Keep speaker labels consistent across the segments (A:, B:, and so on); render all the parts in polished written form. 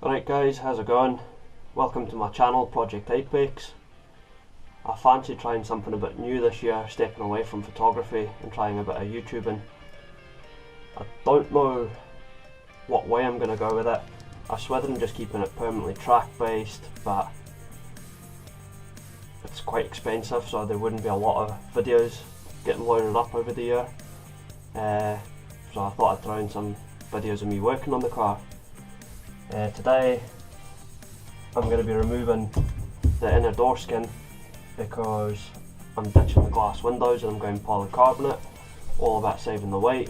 A: Alright guys, how's it going? Welcome to my channel, Project Apex. I fancy trying something a bit new this year, stepping away from photography and trying a bit of YouTubing. I don't know what way I'm going to go with it. I was whether I'm just keeping it permanently track based, but it's quite expensive, so there wouldn't be a lot of videos getting loaded up over the year. So I thought I'd throw in some videos of me working on the car. Today I'm going to be removing the inner door skin because I'm ditching the glass windows and I'm going polycarbonate, all about saving the weight,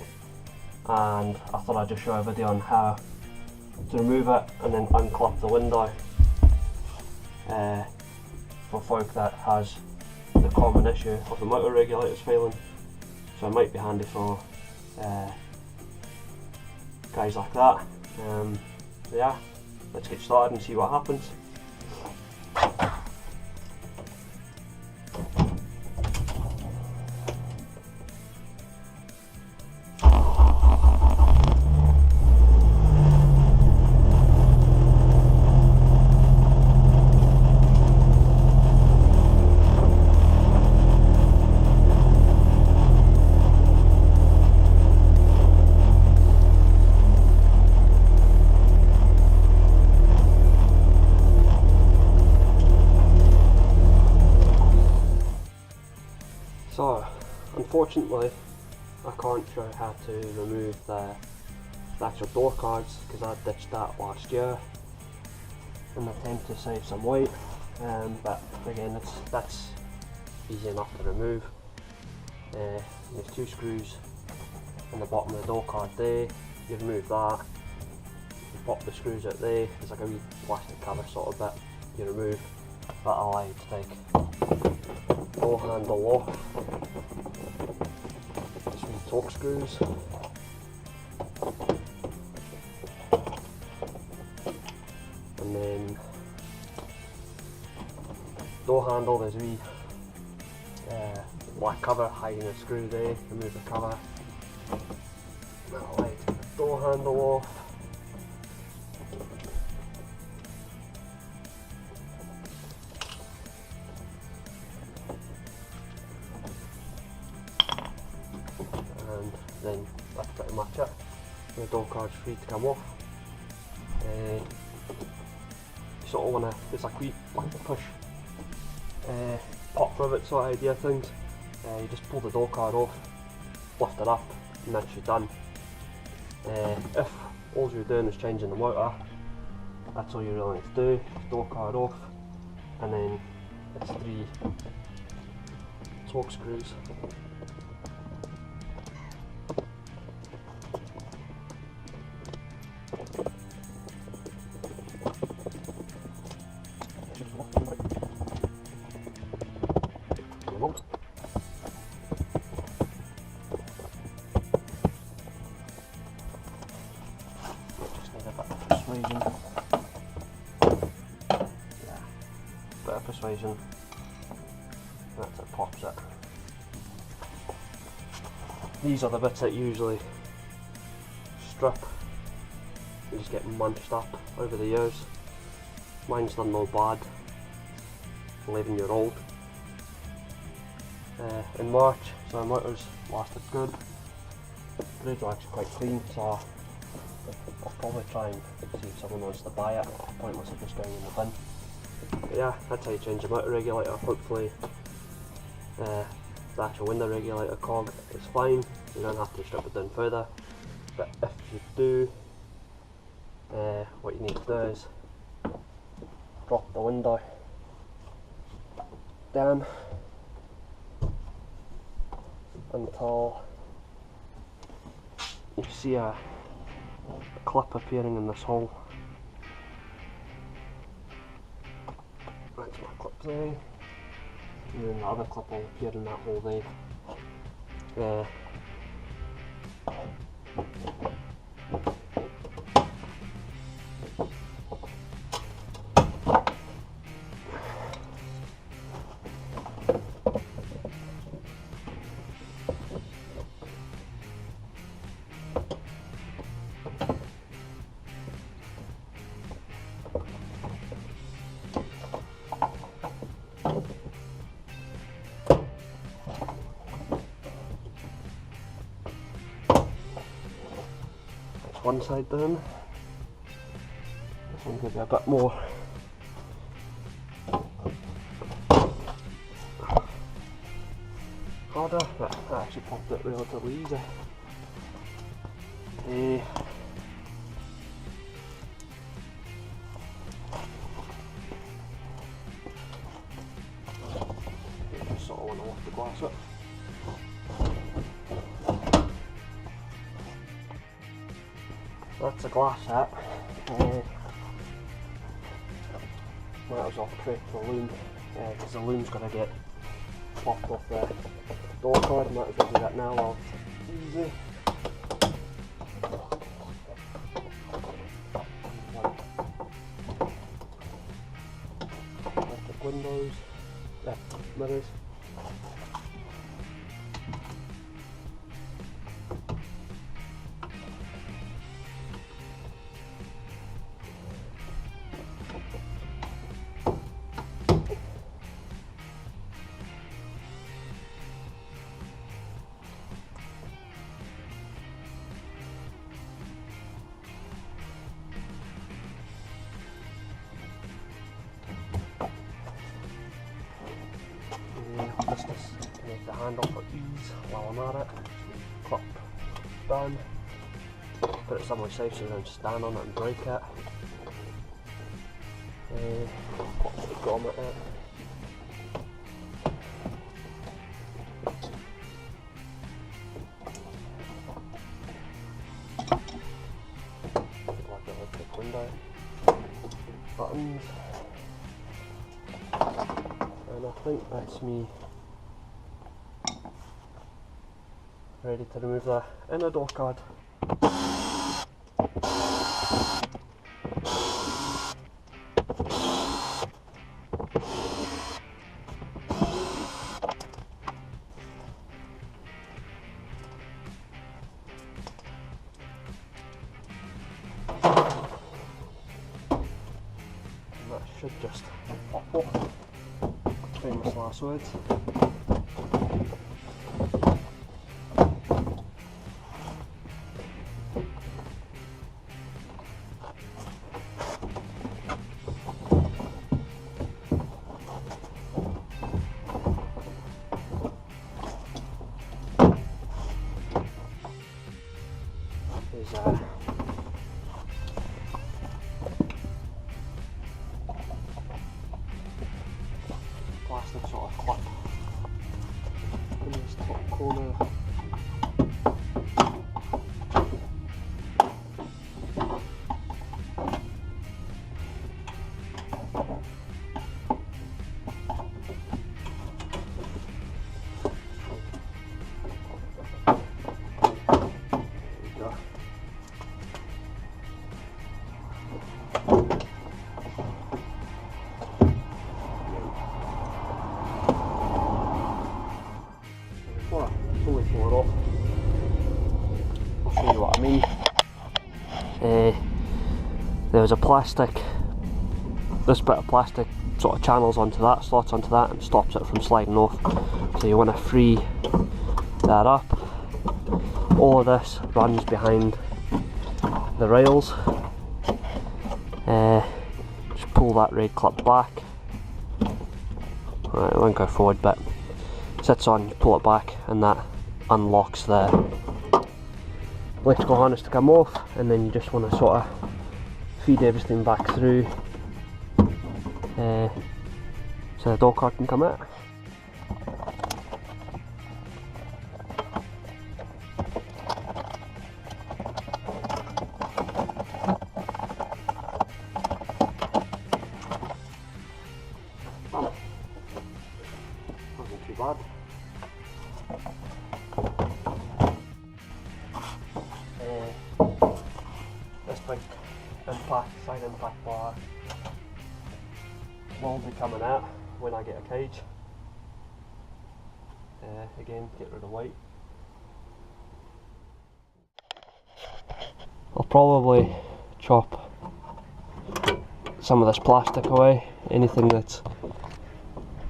A: and I thought I'd just show a video on how to remove it and then unclip the window for folk that has the common issue of the motor regulators failing. So it might be handy for guys like that. So yeah, let's get started and see what happens. So, unfortunately, I can't show how to remove the actual door cards because I ditched that last year in an attempt to save some weight, but again that's easy enough to remove. There's two screws on the bottom of the door card there. You remove that, you pop the screws out there, there's like a wee plastic cover sort of bit you remove. That'll allow you to take door handle off. Just wee torque screws. And then door handle, there's a wee black cover hiding a screw there. Remove the cover. That'll allow you to take the door handle off. And then that's pretty much it. The door card's free to come off. You sort of want to, it's like wee push pop rivet sort of idea things. You just pull the door card off, lift it up, and that's you done. If all you're doing is changing the motor, that's all you really need to do. Door card off, and then it's 3 torque screws. Bit of persuasion, that's it, pops it. These are the bits that usually strip and just get munched up over the years. Mine's done no bad, 11-year-old. In March, so the motor's lasted good. The brakes are actually quite clean, so I'll probably try and see if someone wants to buy it. Pointless of just going in the bin. But yeah, that's how you change the motor regulator. Hopefully the actual window regulator cog is fine. You don't have to strip it down further. But if you do, what you need to do is drop the window down until you see a clip appearing in this hole. That's my clip there, and then the other clip will appear in that hole there. one side down. This one's going to be a bit more harder, but I actually popped it relatively easy. Just sort of want to lift the glass up. That's a glass set. Might as well create the loom, because the loom's going to get popped off the door card. Might as well do that now while it's easy. Electric windows, mirrors. Just to make the handle for ease while I'm at it. Clip down, put it somewhere safe so you don't stand on it and break it. Put the grommet in. Like the electric window, buttons, and I think that's me ready to remove the inner door card. And that should just pop off. Famous last words. Is plastic sort of clip in this top corner. Fully pull it off. I'll show you what I mean. There was a plastic, this bit of plastic sort of channels onto that, slots onto that, and stops it from sliding off. So you want to free that up. All of this runs behind the rails. Just pull that red clip back. Right, I won't go forward, but sits on, you pull it back, and that unlocks the electrical harness to come off, and then you just want to sort of feed everything back through so the door card can come out. Wasn't too bad. This big impact, side impact bar will be coming out when I get a cage. Again, get rid of weight. I'll probably chop some of this plastic away, anything that's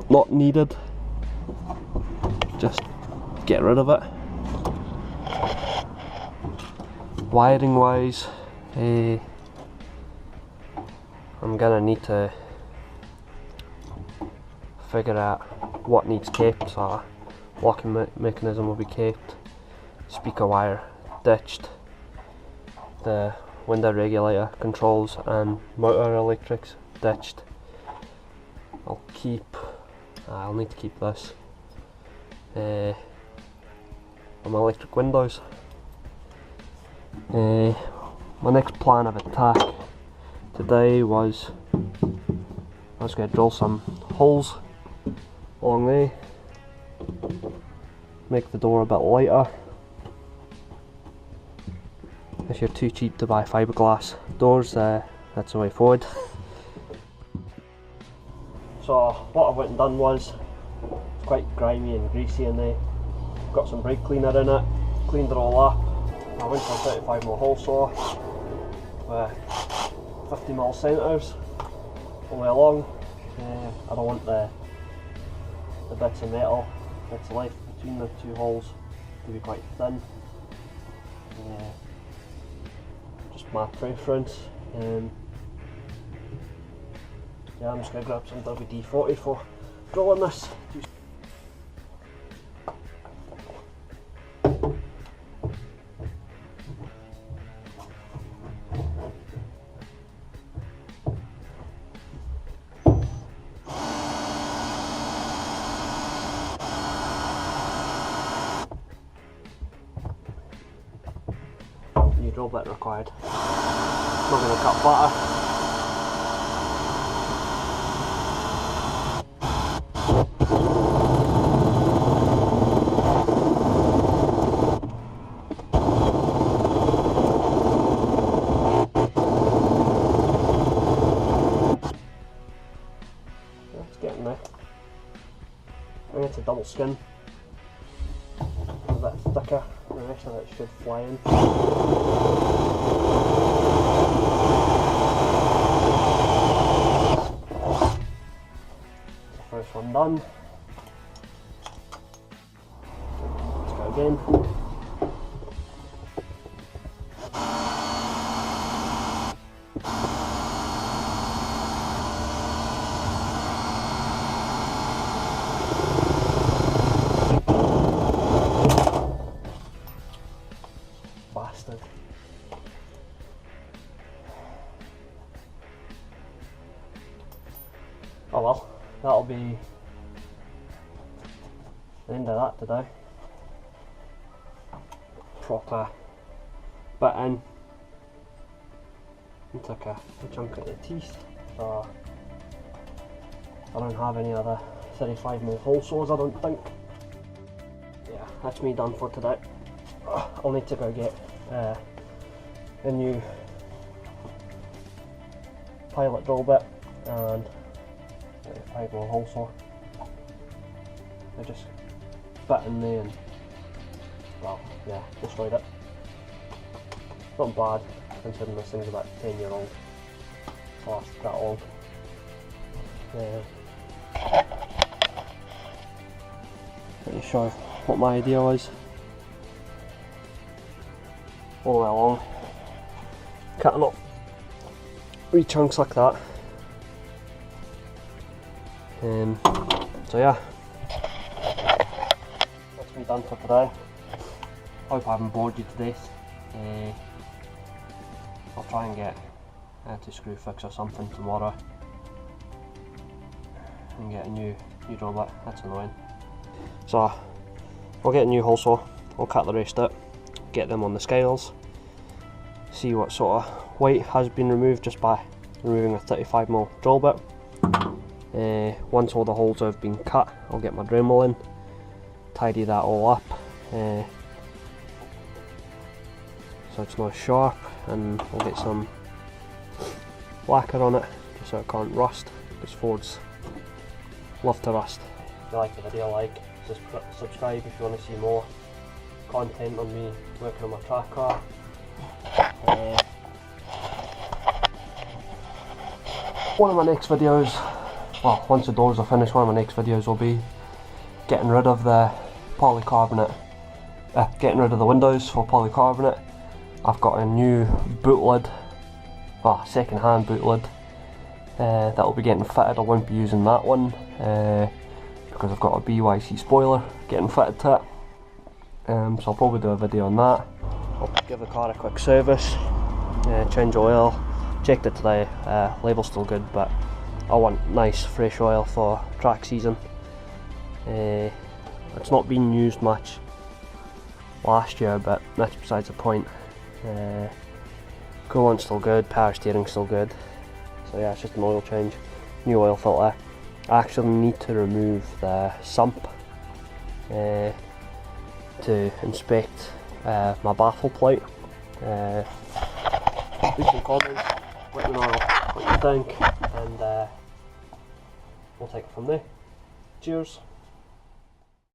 A: not needed, just get rid of it. Wiring wise, I'm gonna need to figure out what needs caped, so locking mechanism will be caped, speaker wire ditched, the window regulator controls and motor electrics ditched. I'll need to keep this. My electric windows. My next plan of attack today was I was going to drill some holes along there, make the door a bit lighter. If you're too cheap to buy fiberglass doors, that's the way forward. So what I went and done was, it's quite grimy and greasy in there, got some brake cleaner in it, cleaned it all up. I went for a 35mm hole saw with 50mm centres all the way along. I don't want the bits of metal that's left between the two holes to be quite thin. Just my preference. Yeah, I'm just going to grab some WD-40 for drilling this. New drill bit required. Not going to cut butter. It's getting there. I think it's a double skin. A bit thicker. The rest of it should fly in. First one done. Let's go again. Bastard. Oh well, that'll be the end of that today. Proper bit in and took a chunk of the teeth, so I don't have any other 35mm hole saws, I don't think. Yeah, that's me done for today. I'll need to go get a new pilot drill bit and a 5mm hole saw. I just bit in there and, well, yeah, destroyed it. Not bad considering this thing's about 10-year-old. It's lasted that long. Pretty sure what my idea was. All the way along, cutting up wee chunks like that. So yeah, that's me done for today. Hope I haven't bored you to death. I'll try and get to screw fix or something tomorrow and get a new drill bit. That's annoying. So I'll get a new hole saw, I'll cut the rest out, get them on the scales, see what sort of weight has been removed just by removing a 35mm drill bit. Once all the holes have been cut, I'll get my Dremel in, tidy that all up so it's not sharp, and I'll get some lacquer on it just so it can't rust, because Fords love to rust. If you like the video, subscribe if you want to see more content on me working on my track car. One of my next videos, well, once the doors are finished, one of my next videos will be getting rid of the polycarbonate, getting rid of the windows for polycarbonate. I've got a new boot lid second hand boot lid that will be getting fitted. I won't be using that one because I've got a BYC spoiler getting fitted to it, so I'll probably do a video on that. I'll give the car a quick service, change oil, checked it today, label's still good, but I want nice fresh oil for track season. It's not been used much last year, but that's besides the point. Coolant's still good, power steering's still good, so yeah, it's just an oil change, new oil filter. I actually need to remove the sump to inspect my baffle plate. Leave some comments, let me know what you think, and we'll take it from there. Cheers.